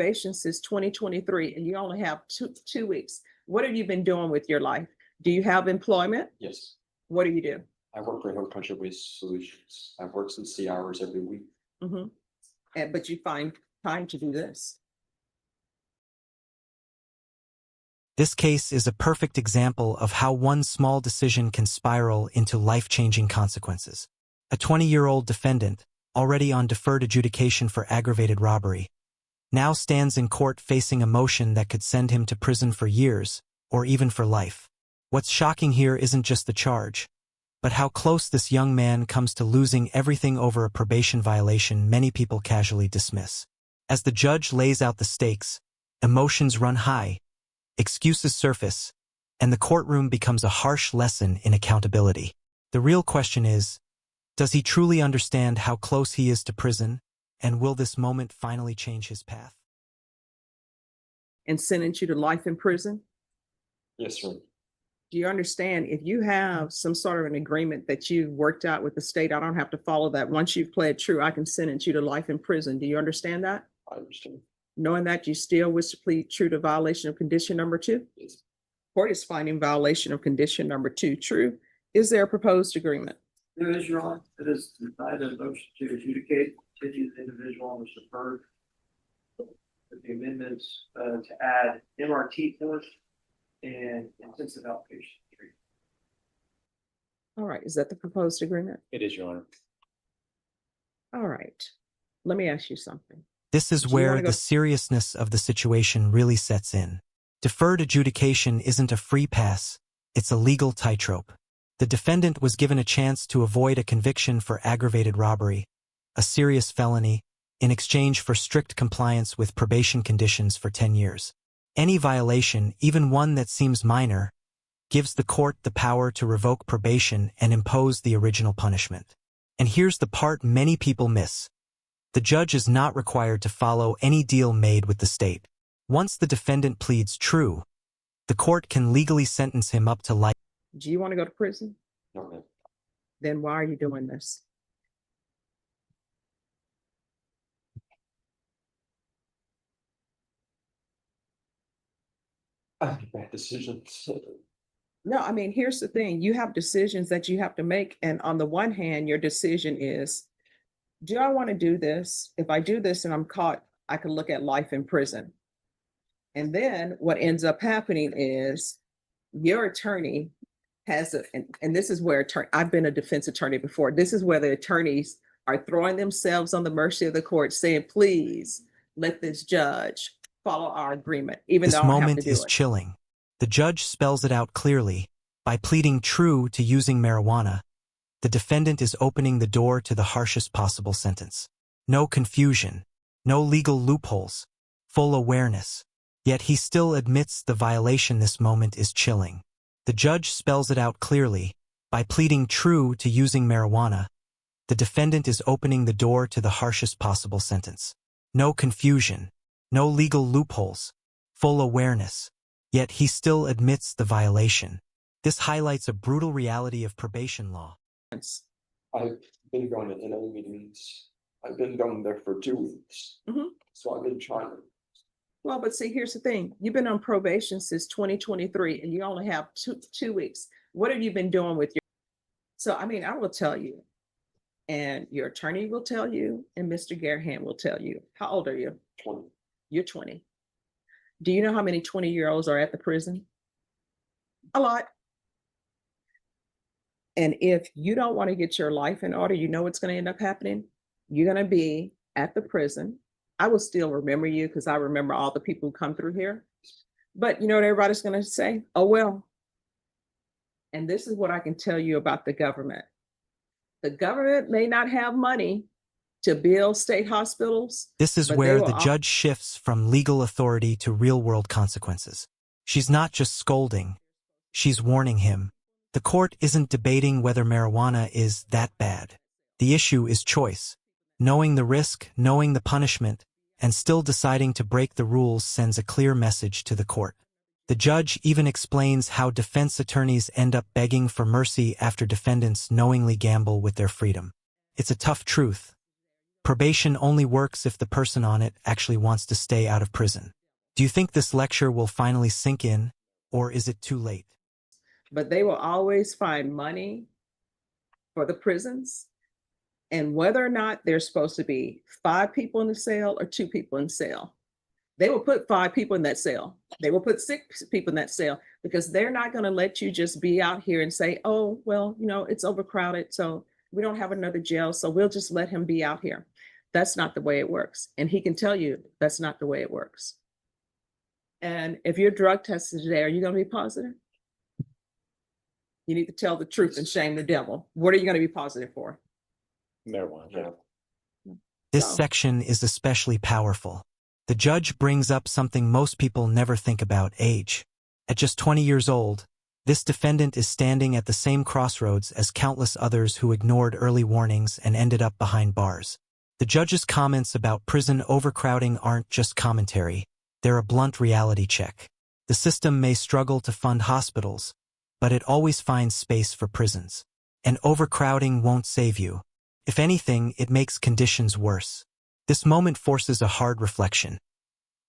Probation since 2023, and you only have two weeks. What have you been doing with your life? Do you have employment? Yes, What do you do? I work for Country Waste Solutions. I've worked 60 hours every week. But you find time to do this. This case is a perfect example of how one small decision can spiral into life-changing consequences. A 20-year-old defendant, already on deferred adjudication for aggravated robbery, now stands in court facing a motion that could send him to prison for years, or even for life. What's shocking here isn't just the charge, but how close this young man comes to losing everything over a probation violation many people casually dismiss. As the judge lays out the stakes, emotions run high, excuses surface, and the courtroom becomes a harsh lesson in accountability. The real question is, does he truly understand how close he is to prison, and will this moment finally change his path? And sentence you to life in prison? Yes, sir. Do you understand if you have some sort of an agreement that you worked out with the state, I don't have to follow that. Once you've pled true, I can sentence you to life in prison. Do you understand that? I understand. Knowing that you still wish to plead true to violation of condition number 2? Yes. Court is finding violation of condition number 2 true. Is there a proposed agreement? There is, Your Honor. It is denied a motion to adjudicate, continue the individual on the deferred with the amendments to add MRT course and intensive outpatient treatment. All right, is that the proposed agreement? It is, Your Honor. All right, let me ask you something. This is where the seriousness of the situation really sets in. Deferred adjudication isn't a free pass, it's a legal tightrope. The defendant was given a chance to avoid a conviction for aggravated robbery, a serious felony, in exchange for strict compliance with probation conditions for 10 years. Any violation, even one that seems minor, gives the court the power to revoke probation and impose the original punishment. And here's the part many people miss. The judge is not required to follow any deal made with the state. Once the defendant pleads true, the court can legally sentence him up to life. Do you want to go to prison? No, ma'am. Then why are you doing this? I make bad decisions. No, I mean, here's the thing. You have decisions that you have to make. And on the one hand, your decision is, do I want to do this? If I do this and I'm caught, I could look at life in prison. And then what ends up happening is your attorney has and this is where I've been a defense attorney before. This is where the attorneys are throwing themselves on the mercy of the court, saying, please let this judge follow our agreement, even though I don't have to do it. This moment is chilling. The judge spells it out clearly. By pleading true to using marijuana, the defendant is opening the door to the harshest possible sentence. No confusion, no legal loopholes, full awareness. Yet he still admits the violation. This moment is chilling. The judge spells it out clearly. By pleading true to using marijuana, the defendant is opening the door to the harshest possible sentence. No confusion, no legal loopholes, full awareness. Yet he still admits the violation. This highlights a brutal reality of probation law. I've been going to NA meetings. I've been going there for 2 weeks. So I've been trying to. Well, but see, here's the thing. You've been on probation since 2023, and you only have two weeks. What have you been doing with your? So, I mean, I will tell you, and your attorney will tell you, and Mr. Gareham will tell you. How old are you? 20. You're 20. Do you know how many 20-year-olds are at the prison? A lot. And if you don't want to get your life in order, you know what's going to end up happening? You're going to be at the prison. I will still remember you because I remember all the people who come through here. But you know what everybody's going to say? Oh, well. And this is what I can tell you about the government. The government may not have money to build state hospitals. This is where the judge shifts from legal authority to real-world consequences. She's not just scolding. She's warning him. The court isn't debating whether marijuana is that bad. The issue is choice. Knowing the risk, knowing the punishment, and still deciding to break the rules sends a clear message to the court. The judge even explains how defense attorneys end up begging for mercy after defendants knowingly gamble with their freedom. It's a tough truth, Probation only works if the person on it actually wants to stay out of prison. Do you think this lecture will finally sink in, or is it too late? But they will always find money for the prisons. And whether or not there's supposed to be 5 people in the cell or 2 people in the cell, they will put 5 people in that cell. They will put 6 people in that cell because they're not going to let you just be out here and say, oh, well, it's overcrowded, so we don't have another jail, so we'll just let him be out here. That's not the way it works. And he can tell you that's not the way it works. And if you're drug tested today, are you going to be positive? You need to tell the truth and shame the devil. What are you going to be positive for? Marijuana. Yeah. This So- section is especially powerful. The judge brings up something most people never think about: age. At just 20 years old, this defendant is standing at the same crossroads as countless others who ignored early warnings and ended up behind bars. The judge's comments about prison overcrowding aren't just commentary, they're a blunt reality check. The system may struggle to fund hospitals, but it always finds space for prisons. And overcrowding won't save you. If anything, it makes conditions worse. This moment forces a hard reflection.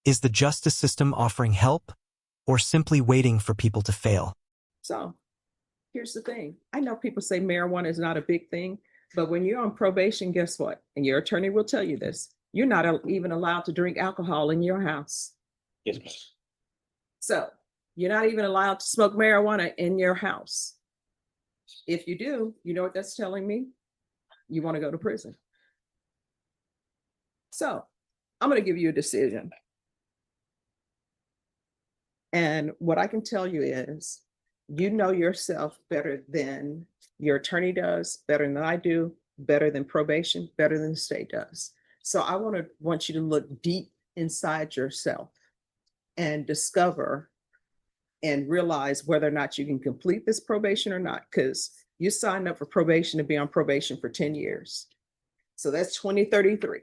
Is the justice system offering help, or simply waiting for people to fail? So here's the thing. I know people say marijuana is not a big thing, but when you're on probation, guess what? And your attorney will tell you this. You're not even allowed to drink alcohol in your house. Yes, ma'am. So you're not even allowed to smoke marijuana in your house. If you do, you know what that's telling me? You want to go to prison. So I'm going to give you a decision. And what I can tell you is, you know yourself better than your attorney does, better than I do, better than probation, better than the state does. So I want you to look deep inside yourself and discover and realize whether or not you can complete this probation or not, because you signed up for probation to be on probation for 10 years. So that's 2033.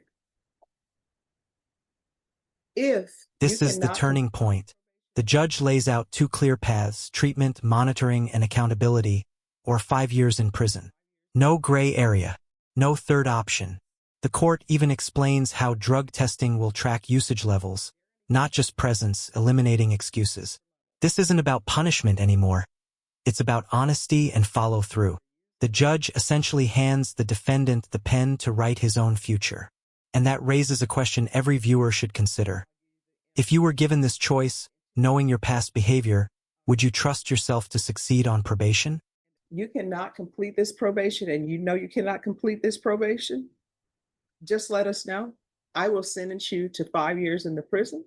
If This is the turning point. The judge lays out 2 clear paths: treatment, monitoring, and accountability, or 5 years in prison. No gray area, no third option. The court even explains how drug testing will track usage levels, not just presence, eliminating excuses. This isn't about punishment anymore. It's about honesty and follow through. The judge essentially hands the defendant the pen to write his own future. And that raises a question every viewer should consider. If you were given this choice, knowing your past behavior, would you trust yourself to succeed on probation? You cannot complete this probation, and you know you cannot complete this probation, just let us know. I will sentence you to 5 years in the prison.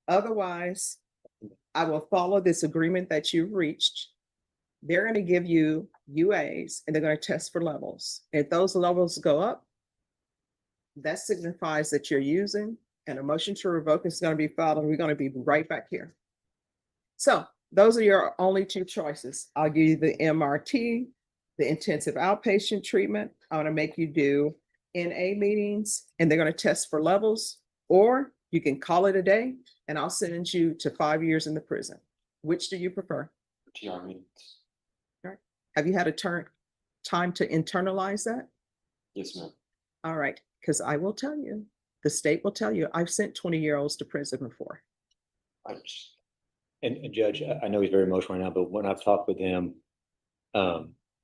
Otherwise, I will follow this agreement that you've reached. They're going to give you UAs, and they're going to test for levels. If those levels go up, that signifies that you're using, and a motion to revoke is going to be filed, and we're going to be right back here. So those are your only 2 choices. I'll give you the MRT, the intensive outpatient treatment. I'm going to make you do NA meetings, and they're going to test for levels, or you can call it a day, and I'll sentence you to 5 years in the prison. Which do you prefer? TR meetings. Have you had a time to internalize that? Yes, ma'am. All right, because I will tell you, the state will tell you, I've sent 20-year-olds to prison before. I just, And Judge, I know he's very emotional right now, but when I've talked with him,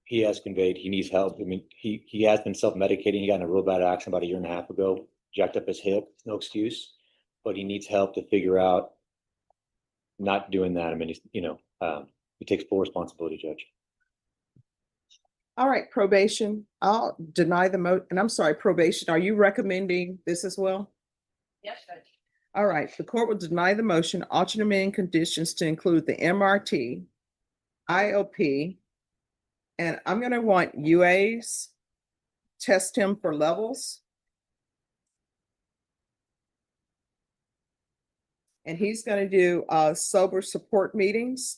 he has conveyed he needs help. I mean, he has been self-medicating. He got in a real bad accident about 1.5 years ago, jacked up his hip, no excuse, but he needs help to figure out not doing that. I mean, he takes full responsibility, Judge. All right, probation, I'll deny the and I'm sorry, probation, are you recommending this as well? Yes, Judge. All right, the court will deny the motion, alternate amending conditions to include the MRT, IOP, and I'm going to want UAs, test him for levels. And he's going to do sober support meetings.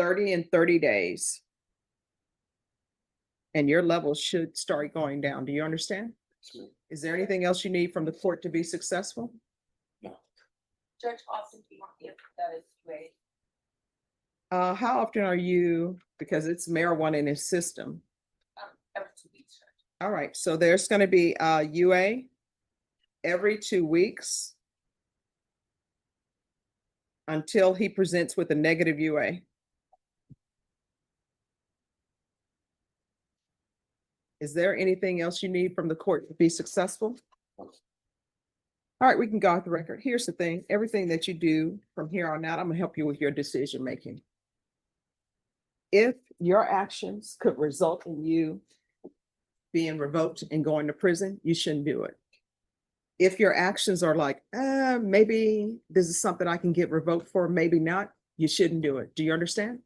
In 30 days. And your levels should start going down. Do you understand? yes, ma'am. Is there anything else you need from the court to be successful? Judge Austin, do you want the that is way? How often are you, because it's marijuana in his system? Every 2 weeks. All right, so there's gonna be UA every 2 weeks until he presents with a negative UA. Is there anything else you need from the court to be successful? All right, we can go off the record. Here's the thing, everything that you do from here on out, I'm gonna help you with your decision making. If your actions could result in you being revoked and going to prison, you shouldn't do it. If your actions are like, maybe this is something I can get revoked for, maybe not, you shouldn't do it. Do you understand?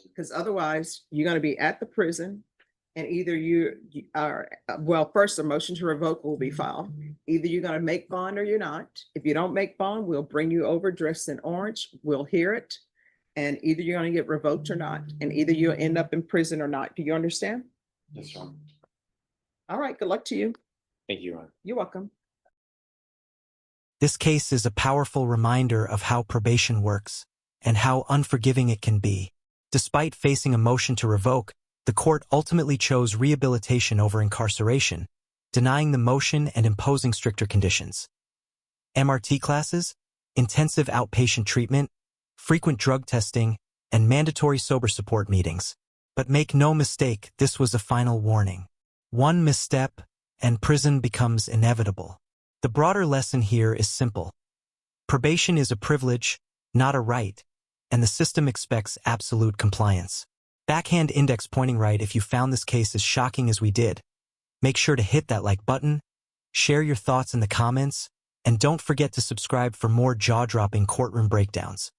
Because otherwise, you're gonna be at the prison and either you are, well, first, a motion to revoke will be filed. Either you're gonna make bond or you're not. If you don't make bond, we'll bring you over dressed in orange. We'll hear it. And either you're gonna get revoked or not, and either you'll end up in prison or not. Do you understand? Yes, Your Honor. All right, good luck to you. Thank you, Your Honor. You're welcome. This case is a powerful reminder of how probation works and how unforgiving it can be. Despite facing a motion to revoke, the court ultimately chose rehabilitation over incarceration, denying the motion and imposing stricter conditions. MRT classes, intensive outpatient treatment, frequent drug testing, and mandatory sober support meetings. But make no mistake, this was a final warning. One misstep, and prison becomes inevitable. The broader lesson here is simple. Probation is a privilege, not a right, and the system expects absolute compliance. Backhand index pointing right if you found this case as shocking as we did. Make sure to hit that like button, share your thoughts in the comments, and don't forget to subscribe for more jaw-dropping courtroom breakdowns.